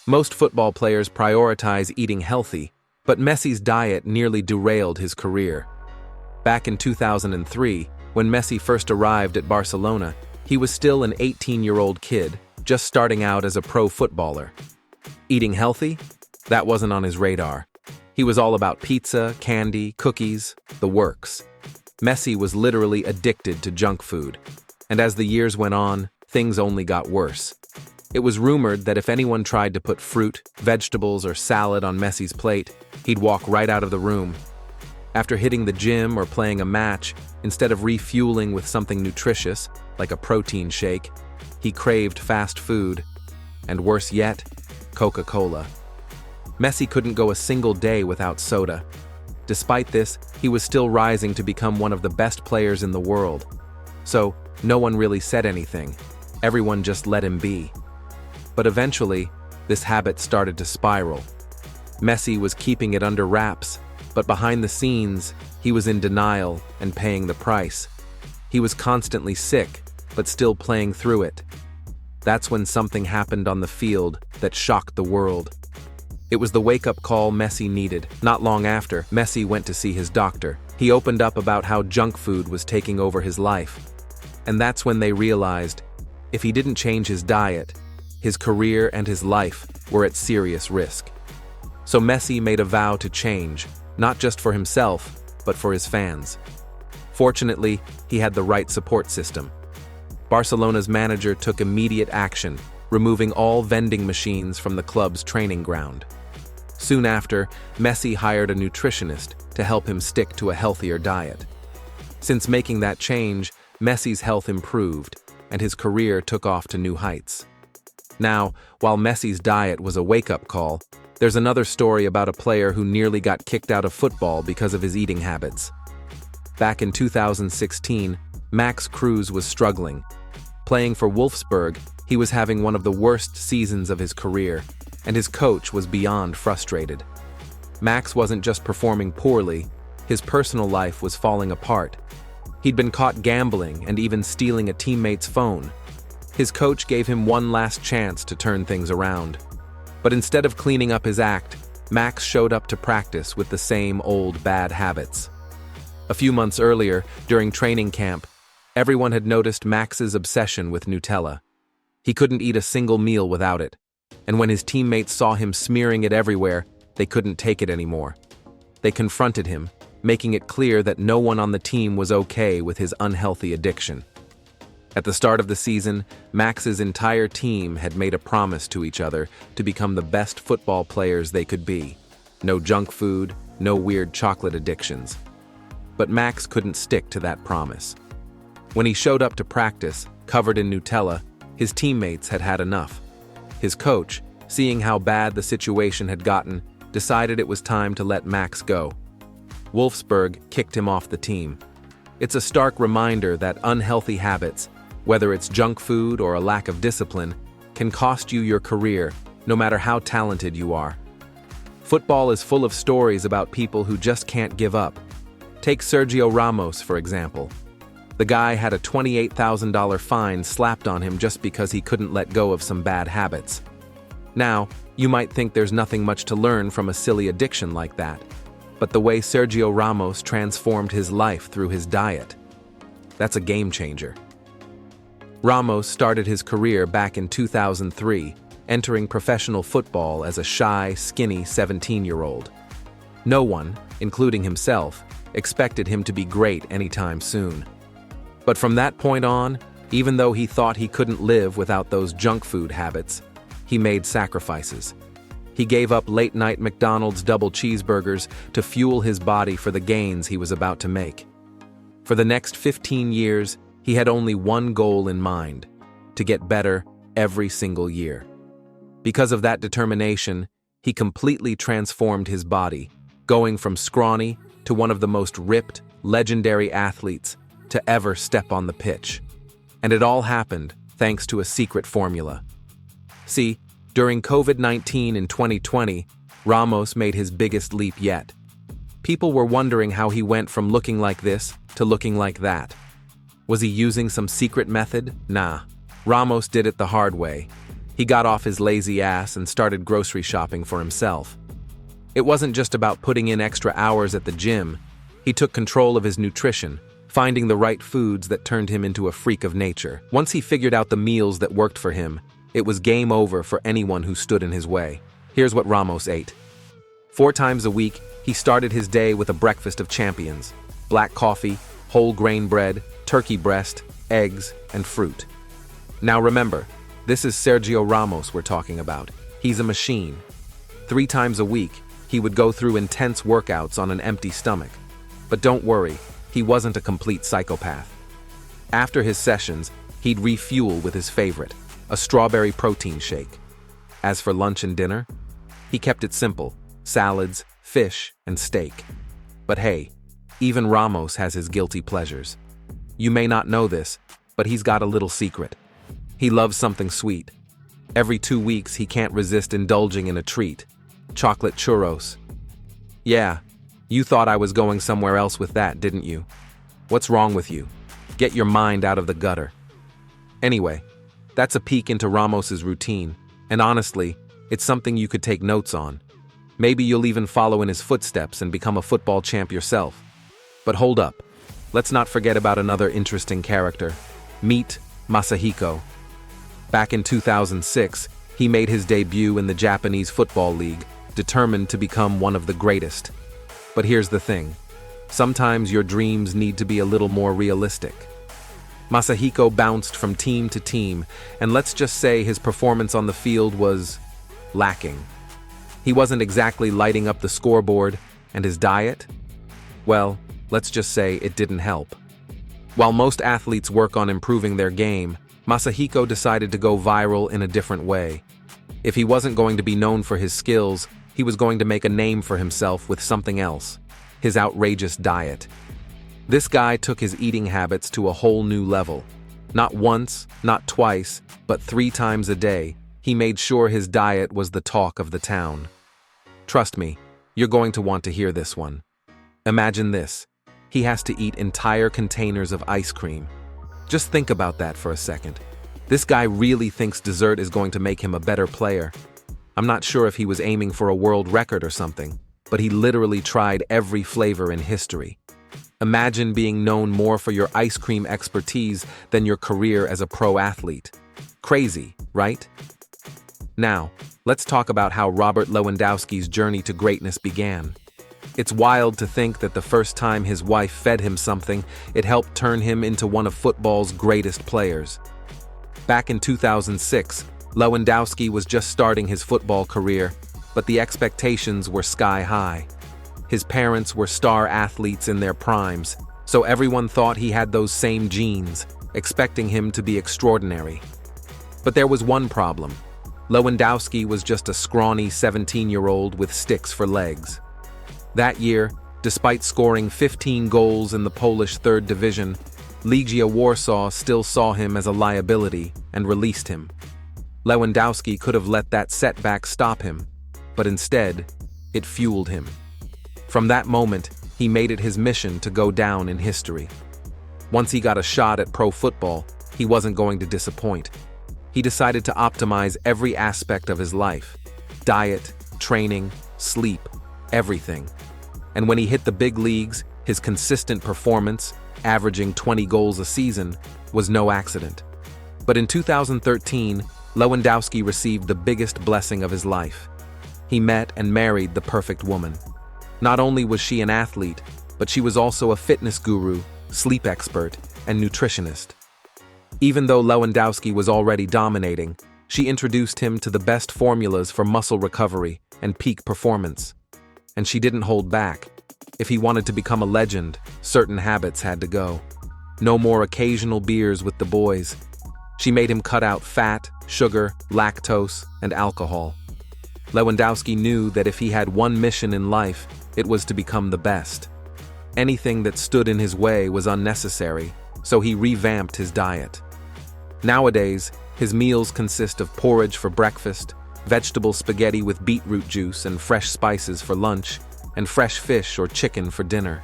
Most football players prioritize eating healthy, but Messi's diet nearly derailed his career. Back in 2003, when Messi first arrived at Barcelona, he was still an 18-year-old kid, just starting out as a pro footballer. Eating healthy? That wasn't on his radar. He was all about pizza, candy, cookies, the works. Messi was literally addicted to junk food. And as the years went on, things only got worse. It was rumored that if anyone tried to put fruit, vegetables, or salad on Messi's plate, he'd walk right out of the room. After hitting the gym or playing a match, instead of refueling with something nutritious, like a protein shake, he craved fast food. And worse yet, Coca-Cola. Messi couldn't go a single day without soda. Despite this, he was still rising to become one of the best players in the world. So, no one really said anything. Everyone just let him be. But eventually, this habit started to spiral. Messi was keeping it under wraps, but behind the scenes, he was in denial and paying the price. He was constantly sick, but still playing through it. That's when something happened on the field that shocked the world. It was the wake-up call Messi needed. Not long after, Messi went to see his doctor. He opened up about how junk food was taking over his life. And that's when they realized, if he didn't change his diet, his career and his life were at serious risk. So Messi made a vow to change, not just for himself, but for his fans. Fortunately, he had the right support system. Barcelona's manager took immediate action, removing all vending machines from the club's training ground. Soon after, Messi hired a nutritionist to help him stick to a healthier diet. Since making that change, Messi's health improved, and his career took off to new heights. Now, while Messi's diet was a wake-up call, there's another story about a player who nearly got kicked out of football because of his eating habits. Back in 2016, Max Cruz was struggling. Playing for Wolfsburg, he was having one of the worst seasons of his career, and his coach was beyond frustrated. Max wasn't just performing poorly, his personal life was falling apart. He'd been caught gambling and even stealing a teammate's phone. His coach gave him one last chance to turn things around. But instead of cleaning up his act, Max showed up to practice with the same old bad habits. A few months earlier, during training camp, everyone had noticed Max's obsession with Nutella. He couldn't eat a single meal without it, and when his teammates saw him smearing it everywhere, they couldn't take it anymore. They confronted him, making it clear that no one on the team was okay with his unhealthy addiction. At the start of the season, Max's entire team had made a promise to each other to become the best football players they could be. No junk food, no weird chocolate addictions. But Max couldn't stick to that promise. When he showed up to practice, covered in Nutella, his teammates had had enough. His coach, seeing how bad the situation had gotten, decided it was time to let Max go. Wolfsburg kicked him off the team. It's a stark reminder that unhealthy habits, whether it's junk food or a lack of discipline, can cost you your career, no matter how talented you are. Football is full of stories about people who just can't give up. Take Sergio Ramos, for example. The guy had a $28,000 fine slapped on him just because he couldn't let go of some bad habits. Now, you might think there's nothing much to learn from a silly addiction like that, but the way Sergio Ramos transformed his life through his diet, that's a game changer. Ramos started his career back in 2003, entering professional football as a shy, skinny 17-year-old. No one, including himself, expected him to be great anytime soon. But from that point on, even though he thought he couldn't live without those junk food habits, he made sacrifices. He gave up late-night McDonald's double cheeseburgers to fuel his body for the gains he was about to make. For the next 15 years, he had only one goal in mind: to get better every single year. Because of that determination, he completely transformed his body, going from scrawny to one of the most ripped, legendary athletes to ever step on the pitch. And it all happened thanks to a secret formula. See, during COVID-19 in 2020, Ramos made his biggest leap yet. People were wondering how he went from looking like this to looking like that. Was he using some secret method? Nah. Ramos did it the hard way. He got off his lazy ass and started grocery shopping for himself. It wasn't just about putting in extra hours at the gym. He took control of his nutrition, finding the right foods that turned him into a freak of nature. Once he figured out the meals that worked for him, it was game over for anyone who stood in his way. Here's what Ramos ate. 4 times a week, he started his day with a breakfast of champions: black coffee, whole grain bread, turkey breast, eggs, and fruit. Now remember, this is Sergio Ramos we're talking about. He's a machine. 3 times a week, he would go through intense workouts on an empty stomach. But don't worry, he wasn't a complete psychopath. After his sessions, he'd refuel with his favorite, a strawberry protein shake. As for lunch and dinner, he kept it simple: salads, fish, and steak. But hey, even Ramos has his guilty pleasures. You may not know this, but he's got a little secret. He loves something sweet. Every 2 weeks, he can't resist indulging in a treat: chocolate churros. Yeah, you thought I was going somewhere else with that, didn't you? What's wrong with you? Get your mind out of the gutter. Anyway, that's a peek into Ramos's routine, and honestly, it's something you could take notes on. Maybe you'll even follow in his footsteps and become a football champ yourself. But hold up, let's not forget about another interesting character. Meet Masahiko. Back in 2006, he made his debut in the Japanese Football League, determined to become one of the greatest. But here's the thing: sometimes your dreams need to be a little more realistic. Masahiko bounced from team to team, and let's just say his performance on the field was lacking. He wasn't exactly lighting up the scoreboard, and his diet? Well, let's just say it didn't help. While most athletes work on improving their game, Masahiko decided to go viral in a different way. If he wasn't going to be known for his skills, he was going to make a name for himself with something else: his outrageous diet. This guy took his eating habits to a whole new level. Not once, not twice, but 3 times a day, he made sure his diet was the talk of the town. Trust me, you're going to want to hear this one. Imagine this: he has to eat entire containers of ice cream. Just think about that for a second. This guy really thinks dessert is going to make him a better player. I'm not sure if he was aiming for a world record or something, but he literally tried every flavor in history. Imagine being known more for your ice cream expertise than your career as a pro athlete. Crazy, right? Now, let's talk about how Robert Lewandowski's journey to greatness began. It's wild to think that the first time his wife fed him something, it helped turn him into one of football's greatest players. Back in 2006, Lewandowski was just starting his football career, but the expectations were sky high. His parents were star athletes in their primes, so everyone thought he had those same genes, expecting him to be extraordinary. But there was one problem. Lewandowski was just a scrawny 17-year-old with sticks for legs. That year, despite scoring 15 goals in the Polish third division, Legia Warsaw still saw him as a liability and released him. Lewandowski could have let that setback stop him, but instead, it fueled him. From that moment, he made it his mission to go down in history. Once he got a shot at pro football, he wasn't going to disappoint. He decided to optimize every aspect of his life: diet, training, sleep, everything. And when he hit the big leagues, his consistent performance, averaging 20 goals a season, was no accident. But in 2013, Lewandowski received the biggest blessing of his life. He met and married the perfect woman. Not only was she an athlete, but she was also a fitness guru, sleep expert, and nutritionist. Even though Lewandowski was already dominating, she introduced him to the best formulas for muscle recovery and peak performance. And she didn't hold back. If he wanted to become a legend, certain habits had to go. No more occasional beers with the boys. She made him cut out fat, sugar, lactose, and alcohol. Lewandowski knew that if he had one mission in life, it was to become the best. Anything that stood in his way was unnecessary, so he revamped his diet. Nowadays, his meals consist of porridge for breakfast, vegetable spaghetti with beetroot juice and fresh spices for lunch, and fresh fish or chicken for dinner.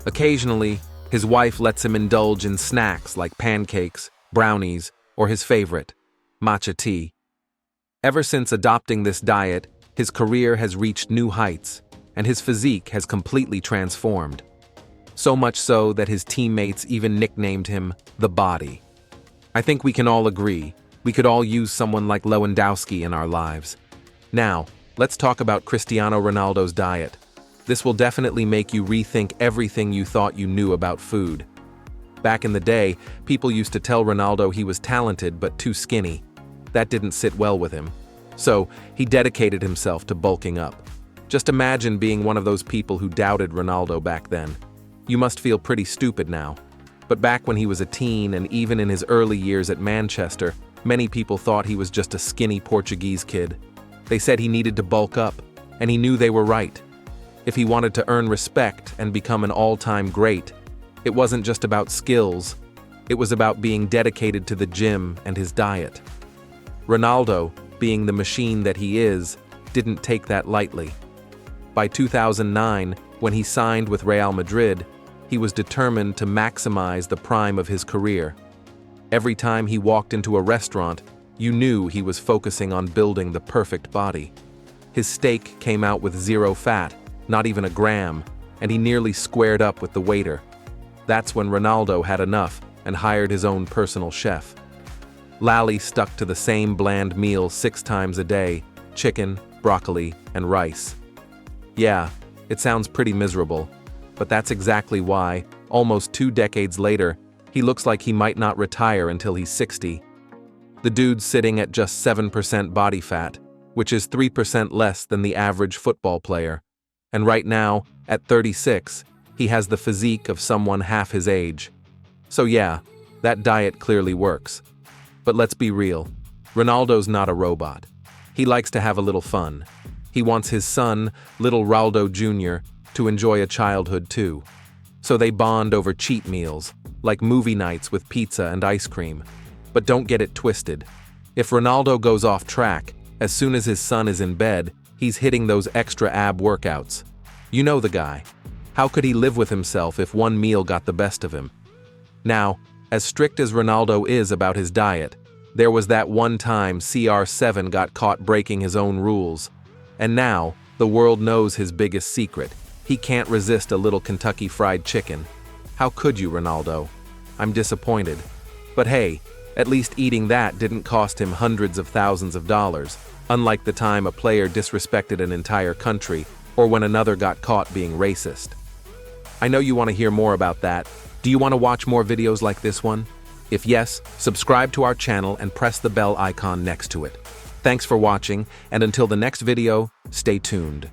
Occasionally, his wife lets him indulge in snacks like pancakes, brownies, or his favorite, matcha tea. Ever since adopting this diet, his career has reached new heights, and his physique has completely transformed. So much so that his teammates even nicknamed him the Body. I think we can all agree, we could all use someone like Lewandowski in our lives. Now, let's talk about Cristiano Ronaldo's diet. This will definitely make you rethink everything you thought you knew about food. Back in the day, people used to tell Ronaldo he was talented but too skinny. That didn't sit well with him. So, he dedicated himself to bulking up. Just imagine being one of those people who doubted Ronaldo back then. You must feel pretty stupid now. But back when he was a teen and even in his early years at Manchester, many people thought he was just a skinny Portuguese kid. They said he needed to bulk up, and he knew they were right. If he wanted to earn respect and become an all-time great, it wasn't just about skills, it was about being dedicated to the gym and his diet. Ronaldo, being the machine that he is, didn't take that lightly. By 2009, when he signed with Real Madrid, he was determined to maximize the prime of his career. Every time he walked into a restaurant, you knew he was focusing on building the perfect body. His steak came out with 0 fat, not even a gram, and he nearly squared up with the waiter. That's when Ronaldo had enough and hired his own personal chef. Lally stuck to the same bland meal 6 times a day: chicken, broccoli, and rice. Yeah, it sounds pretty miserable, but that's exactly why, almost 2 decades later, he looks like he might not retire until he's 60. The dude's sitting at just 7% body fat, which is 3% less than the average football player. And right now, at 36, he has the physique of someone half his age. So yeah, that diet clearly works. But let's be real, Ronaldo's not a robot. He likes to have a little fun. He wants his son, little Raldo Jr., to enjoy a childhood too. So they bond over cheat meals, like movie nights with pizza and ice cream. But don't get it twisted. If Ronaldo goes off track, as soon as his son is in bed, he's hitting those extra ab workouts. You know the guy. How could he live with himself if one meal got the best of him? Now, as strict as Ronaldo is about his diet, there was that one time CR7 got caught breaking his own rules. And now, the world knows his biggest secret. He can't resist a little Kentucky Fried Chicken. How could you, Ronaldo? I'm disappointed. But hey, at least eating that didn't cost him hundreds of thousands of dollars, unlike the time a player disrespected an entire country or when another got caught being racist. I know you want to hear more about that. Do you want to watch more videos like this one? If yes, subscribe to our channel and press the bell icon next to it. Thanks for watching, and until the next video, stay tuned.